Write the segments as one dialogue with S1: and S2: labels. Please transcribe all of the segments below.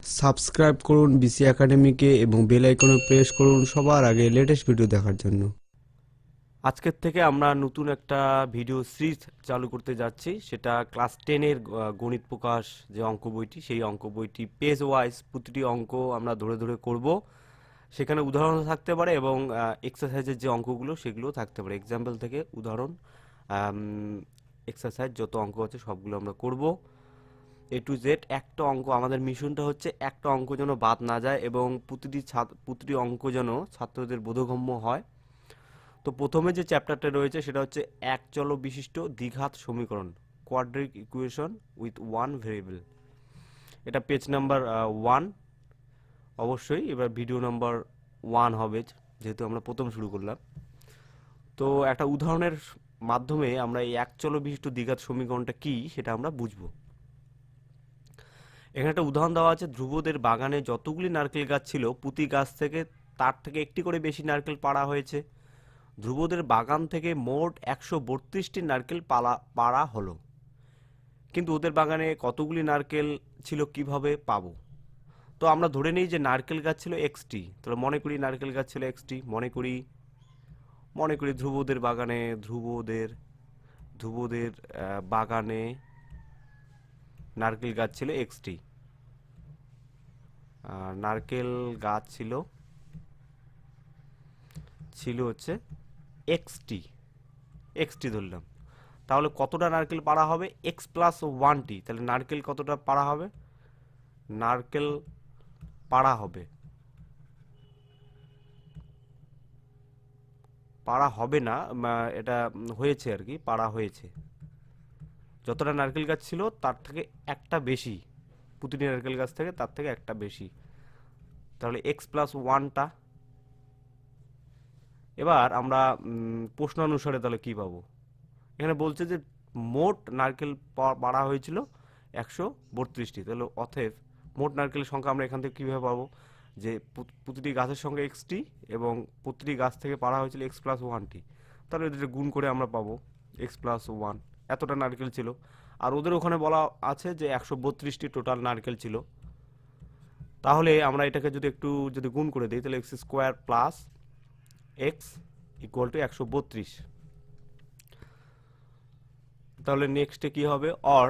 S1: Subscribe করুন BC একাডেমিকে এবং bell আইকনে প্রেস করুন সবার আগে লেটেস্ট ভিডিও দেখার জন্য।
S2: আজকের থেকে আমরা নতুন একটা ভিডিও সিরিজ চালু করতে যাচ্ছি, সেটা ক্লাস 10-এর গণিত প্রকাশ যে অঙ্ক বইটি, সেই অঙ্ক বইটি পেজ ওয়াইজ প্রতিটি অঙ্ক আমরা ধরে ধরে করব। সেখানে উদাহরণ থাকতে পারে এবং এক্সারসাইজের যে অঙ্কগুলো সেগুলোও থাকতে পারে। এক্সাম্পল থেকে উদাহরণ, এক্সারসাইজ যত অঙ্ক আছে সবগুলো আমরা করব এ টু জেড। একটা অঙ্ক, আমাদের মিশনটা হচ্ছে একটা অঙ্ক যেন বাদ না যায় এবং প্রতিটি অঙ্ক যেন ছাত্রদের বোধগম্য হয়। তো প্রথমে যে চ্যাপ্টারটা রয়েছে সেটা হচ্ছে একচল বিশিষ্ট দ্বিঘাত সমীকরণ, কোয়াড্রিক ইকুয়েশন উইথ ওয়ান ভেরিয়েবল। এটা পেজ নাম্বার 1 অবশ্যই। এবার ভিডিও নাম্বার 1 হবে, যেহেতু আমরা প্রথম শুরু করলাম। তো একটা উদাহরণের মাধ্যমে আমরা এই একচল বিশিষ্ট দ্বিঘাত সমীকরণটা কি সেটা আমরা বুঝবো। এখানে একটা উদাহরণ দেওয়া আছে, ধ্রুবদের বাগানে যতগুলি নারকেল গাছ ছিল প্রতি গাছ থেকে তার থেকে একটি করে বেশি নারকেল পাড়া হয়েছে। ধ্রুবদের বাগান থেকে মোট 132টি নারকেল পাড়া হলো, কিন্তু ওদের বাগানে কতগুলি নারকেল ছিল কিভাবে পাবো? তো আমরা ধরে নিই যে নারকেল গাছ ছিল এক্সটি, তাহলে মনে করি নারকেল গাছ ছিল এক্সটি, মনে করি ধ্রুবদের বাগানে বাগানে নারকেল গাছ ছিল এক্সটি, নারকেল গাছ ছিল হচ্ছে এক্সটি ধরলাম। তাহলে কতটা নারকেল পাড়া হবে? এক্স প্লাস 1টি। তাহলে নারকেল কতটা পাড়া হবে? নারকেল পাড়া হবে না, এটা হয়েছে আর কি, পাড়া হয়েছে। যতটা নারকেল গাছ ছিল তার থেকে একটা বেশি, প্রতিটি নারকেল গাছ থেকে তার থেকে একটা বেশি। তাহলে এক্স প্লাস 1টা। এবার আমরা প্রশ্ন অনুসারে তাহলে কি পাবো? এখানে বলছে যে মোট নারকেল পাড়া হয়েছিল 132টি। তাহলে অতএব মোট নারকেলের সংখ্যা আমরা এখান থেকে কীভাবে পাবো? যে প্রতিটি গাছের সঙ্গে এক্সটি এবং প্রতিটি গাছ থেকে পাড়া হয়েছিল এক্স প্লাস 1টি। তাহলে এদের গুণ করে আমরা পাবো এক্স প্লাস 1, এতটা নারকেল ছিল। আর ওদের ওখানে বলা আছে যে 132টি টোটাল নারকেল ছিল। তাহলে আমরা এটাকে যদি গুণ করে দিই, তাহলে x square plus x equal to 132। তাহলে নেক্সটে কি হবে? Or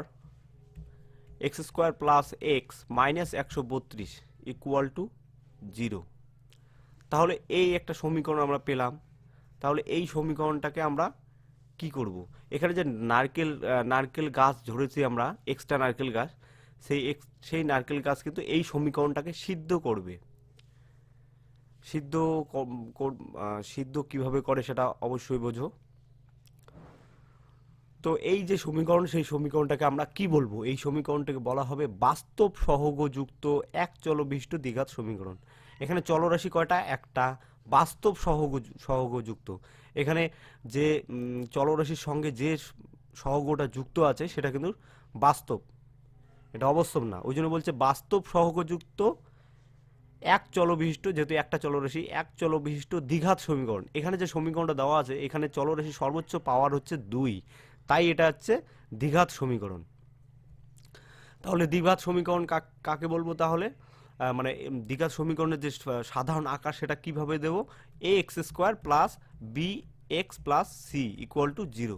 S2: x square plus x minus 132 equal to 0। তাহলে এই একটা সমীকরণ আমরা পেলাম। তাহলে এই সমীকরণটাকে আমরা কি করব? এখানে যে নারকেল গাছ ধরেছি আমরা, এক্সট্রা নারকেল গাছ, সেই নারকেল গাছ কিন্তু এই সমীকরণটাকে সিদ্ধ করবে। সিদ্ধ কিভাবে করে সেটা অবশ্যই বোঝো। তো এই যে সমীকরণ, সেই সমীকরণটাকে আমরা কি বলবো? এই সমীকরণটাকে বলা হবে বাস্তব সহগযুক্ত এক চলবিশিষ্ট দ্বিঘাত সমীকরণ। এখানে চলরাশি কয়টা? একটা। বাস্তব সহগযুক্ত, এখানে যে চলরাশির সঙ্গে যে সহগটা যুক্ত আছে সেটা কিন্তু বাস্তব, এটা অবাস্তব না। ওই জন্য বলছে বাস্তব সহগযুক্ত এক চলবিশিষ্ট, যেহেতু একটা চলরাশি, এক চলবিশিষ্ট দ্বিঘাত সমীকরণ। এখানে যে সমীকরণটা দেওয়া আছে, এখানে চলরাশি সর্বোচ্চ পাওয়ার হচ্ছে 2, তাই এটা হচ্ছে দ্বিঘাত সমীকরণ। তাহলে দ্বিঘাত সমীকরণ কাকে বলবো? তাহলে মানে দ্বিঘাত সমীকরণের যে সাধারণ আকার সেটা কিভাবে দেব? A x square plus b x plus c equal to 0,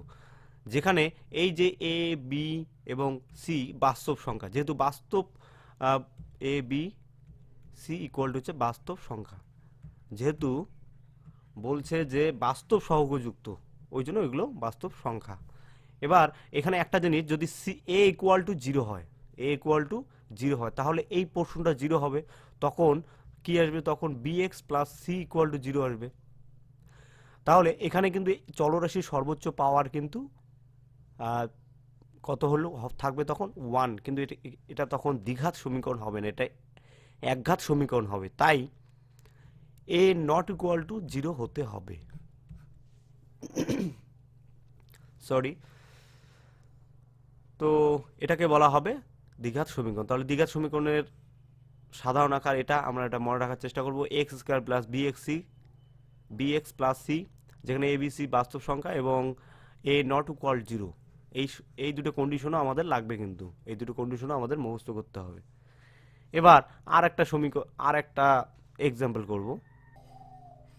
S2: যেখানে এই যে এ বি এবং সি বাস্তব সংখ্যা, যেহেতু বাস্তব A B C equal to হচ্ছে বাস্তব সংখ্যা, যেহেতু বলছে যে বাস্তব সহগযুক্ত, ওই জন্য এগুলো বাস্তব সংখ্যা। এবার এখানে একটা জিনিস, যদি সি এ ইকুয়াল টু 0 হয়, তাহলে এই পোর্শনটা 0 হবে। তখন কি আসবে? তখন b x plus c equal to 0 আসবে। তাহলে এখানে কিন্তু চলরাশির সর্বোচ্চ পাওয়ার কিন্তু কত হলো থাকবে? তখন 1, কিন্তু এটা তখন দ্বিঘাত সমীকরণ হবে না, এটা একঘাত সমীকরণ হবে। তাই এ নট ইকুয়াল টু 0 হতে হবে। সরি। তো এটাকে বলা হবে দ্বিঘাত সমীকরণ। তাহলে দ্বিঘাত সমীকরণের সাধারণ আকার এটা, আমরা এটা মনে রাখার চেষ্টা করব। X square plus b x plus c, যেখানে এ বি সি বাস্তব সংখ্যা এবং এ নট ইকুয়াল 0, এই দুটো কন্ডিশনও আমাদের লাগবে, কিন্তু এই দুটো কন্ডিশনও আমাদের মুখস্থ করতে হবে। এবার আর একটা এক্সাম্পল করব।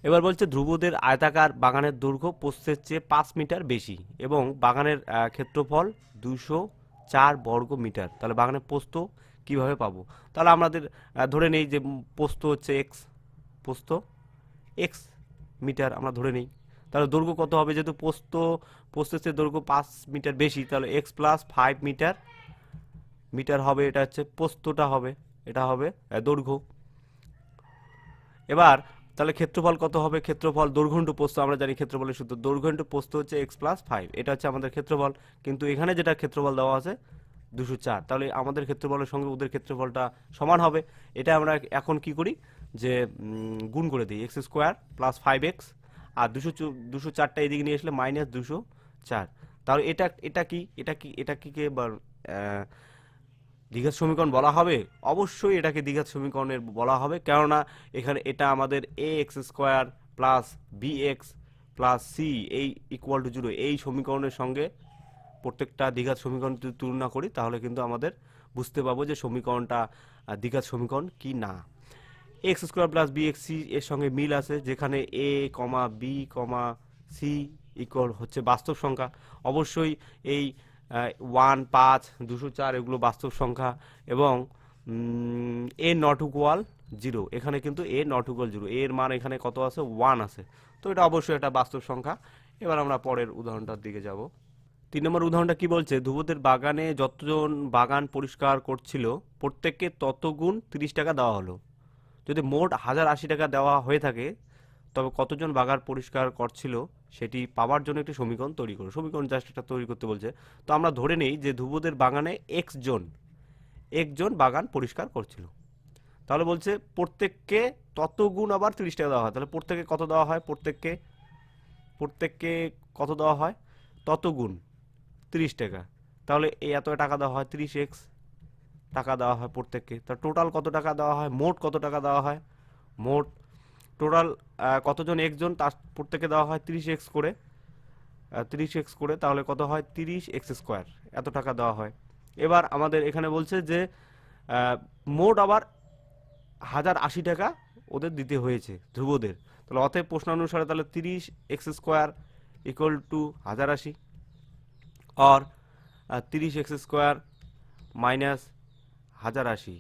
S2: এবার বলছে ধ্রুবদের আয়তাকার বাগানের দৈর্ঘ্য প্রস্থের চেয়ে 5 মিটার বেশি এবং বাগানের ক্ষেত্রফল 204 বর্গ মিটার। তাহলে বাগানের প্রস্থ কিভাবে পাবো? তাহলে আমাদের ধরে নেই যে প্রস্থ হচ্ছে এক্স, প্রস্থ এক্স মিটার আমরা ধরে নিই। তাহলে দৈর্ঘ্য কত হবে? যেহেতু প্রস্থের চেয়ে দৈর্ঘ্য 5 মিটার বেশি, তাহলে এক্স প্লাস 5 মিটার মিটার হবে, এটা হচ্ছে প্রস্থটা হবে, এটা হবে দৈর্ঘ্য। এবার তাহলে ক্ষেত্রফল কত হবে? ক্ষেত্রফল দৈর্ঘ্য ইন্টু প্রস্থ, আমরা জানি ক্ষেত্রফলের সূত্র দৈর্ঘ্য ইন্টু প্রস্থ হচ্ছে এক্স প্লাস 5, এটা হচ্ছে আমাদের ক্ষেত্রফল। কিন্তু এখানে যেটা ক্ষেত্রফল দেওয়া আছে 204, তাহলে আমাদের ক্ষেত্রফলের সঙ্গে ওদের ক্ষেত্রফলটা সমান হবে। এটা আমরা এখন কি করি যে গুণ করে দিই, এক্স স্কোয়ার প্লাস 5x আর 204টা এদিকে নিয়ে আসলে মাইনাস 204। তাহলে এটা কি এবার দ্বিঘাত সমীকরণ বলা হবে? অবশ্যই এটাকে দ্বিঘাত সমীকরণের বলা হবে, কেননা এখানে এটা আমাদের a x square plus b x plus c এই ইকুয়াল টু 0 এই সমীকরণের সঙ্গে প্রত্যেকটা দ্বিঘাত সমীকরণ যদি তুলনা করি তাহলে কিন্তু আমাদের বুঝতে পারবো যে সমীকরণটা দ্বিঘাত সমীকরণ কি না। X square plus b x c এর সঙ্গে মিল আছে, যেখানে a comma b comma c equal হচ্ছে বাস্তব সংখ্যা। অবশ্যই এই 1, 5, 204 এগুলো বাস্তব সংখ্যা এবং এ নট ইকুয়াল 0, এখানে কিন্তু এ নট ইকুয়াল 0, এর মান এখানে কত আছে? 1 আছে। তো এটা অবশ্যই একটা বাস্তব সংখ্যা। এবার আমরা পরের উদাহরণটার দিকে যাব। 3 নম্বর উদাহরণটা কি বলছে? ধ্রুবদের বাগানে যতজন বাগান পরিষ্কার করছিল প্রত্যেককে তত গুণ 30 টাকা দেওয়া হলো। যদি মোট 1080 টাকা দেওয়া হয়ে থাকে তবে কতজন বাগান পরিষ্কার করছিল সেটি পাওয়ার জন্য একটি সমীকরণ তৈরি করো। সমীকরণ জাস্ট একটা তৈরি করতে বলছে। তো আমরা ধরে নেই যে ধ্রুবদের বাগানে একজন বাগান পরিষ্কার করছিল। তাহলে বলছে প্রত্যেককে তত গুণ আবার 30 টাকা দেওয়া হয়। তাহলে প্রত্যেককে কত দেওয়া হয়? প্রত্যেককে কত দেওয়া হয়? তত গুণ 30 টাকা। তাহলে এই এত টাকা দেওয়া হয়, 30x টাকা দেওয়া হয় প্রত্যেককে। তা টোটাল কত টাকা দেওয়া হয়? মোট কত টাকা দেওয়া হয়? মোট টোটাল কতজন একজন তার প্রত্যেকে দেওয়া হয় 30x করে, 30x করে, তাহলে কত হয়? 30x স্কোয়ার, এত টাকা দেওয়া হয়। এবার আমাদের এখানে বলছে যে মোট আবার 1080 টাকা ওদের দিতে হয়েছে ধ্রুবদের। তাহলে অতএব প্রশ্ন অনুসারে তাহলে 30x স্কোয়ার ইকুয়াল টু 1080 और 30x square minus 1080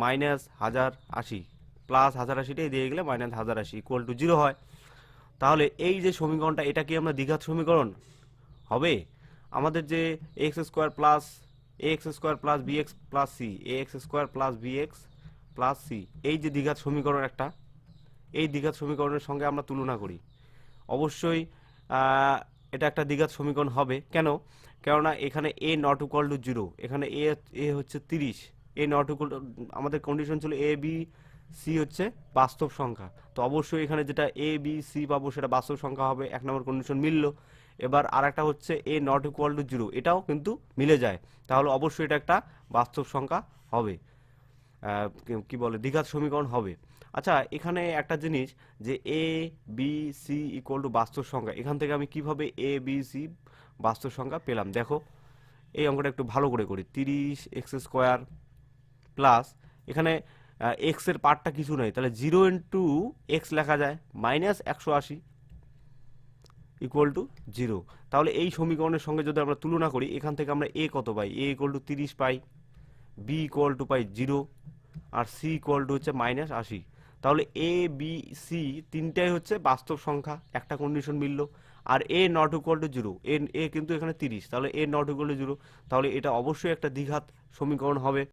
S2: minus 1080 plus 1080টাই দিয়ে গেলে মাইনাস 1080 ইকুয়াল টু 0 হয়। তাহলে এই যে সমীকরণটা, এটা কি আমরা দ্বিঘাত সমীকরণ হবে? আমাদের যে x square plus b x plus c, x square plus b x plus c, এই যে দ্বিঘাত সমীকরণ একটা, এই দ্বিঘাত সমীকরণের সঙ্গে আমরা তুলনা করি, অবশ্যই এটা একটা দ্বিঘাত সমীকরণ হবে। কেননা এখানে এ নট ইকুয়াল টু 0, এখানে এ হচ্ছে 30, এ নট ইকুয়াল টু, আমাদের কন্ডিশন ছিল এ বি সি হচ্ছে বাস্তব সংখ্যা। তো অবশ্যই এখানে যেটা এ বি সি পাবো সেটা বাস্তব সংখ্যা হবে, 1 নম্বর কন্ডিশন মিলল। এবার আর একটা হচ্ছে এ নট ইকুয়াল টু 0, এটাও কিন্তু মিলে যায়, তাহলে অবশ্যই এটা একটা বাস্তব সংখ্যা হবে, কি বলে দ্বিঘাত সমীকরণ হবে। আচ্ছা, এখানে একটা জিনিস যে A B C equal two বাস্তব সংখ্যা, এখান থেকে আমি কিভাবে এ বি সি বাস্তব সংখ্যা পেলাম? দেখো এই অঙ্কটা একটু ভালো করে করি। 30x স্কোয়ার প্লাস এখানে এক্স এর পার্টটা কিছু নেই, তাহলে 0 ইন্টু এক্স লেখা যায় মাইনাস 180 ইকুয়াল টু 0। তাহলে এই সমীকরণের সঙ্গে যদি আমরা তুলনা করি, এখান থেকে আমরা এ কত পাই? এ ইকুয়াল টু 30 পাই, বি ইকুয়াল টু পাই 0 আর সি ইকুয়াল টু হচ্ছে মাইনাস 80। তাহলে এ বি সি তিনটাই হচ্ছে বাস্তব সংখ্যা, একটা কন্ডিশন মিলল। আর এ নট ইকুয়াল টু 0, এ কিন্তু এখানে 30, তাহলে এ নট ইকুয়াল টু 0, তাহলে এটা অবশ্যই একটা দ্বিঘাত সমীকরণ হবে।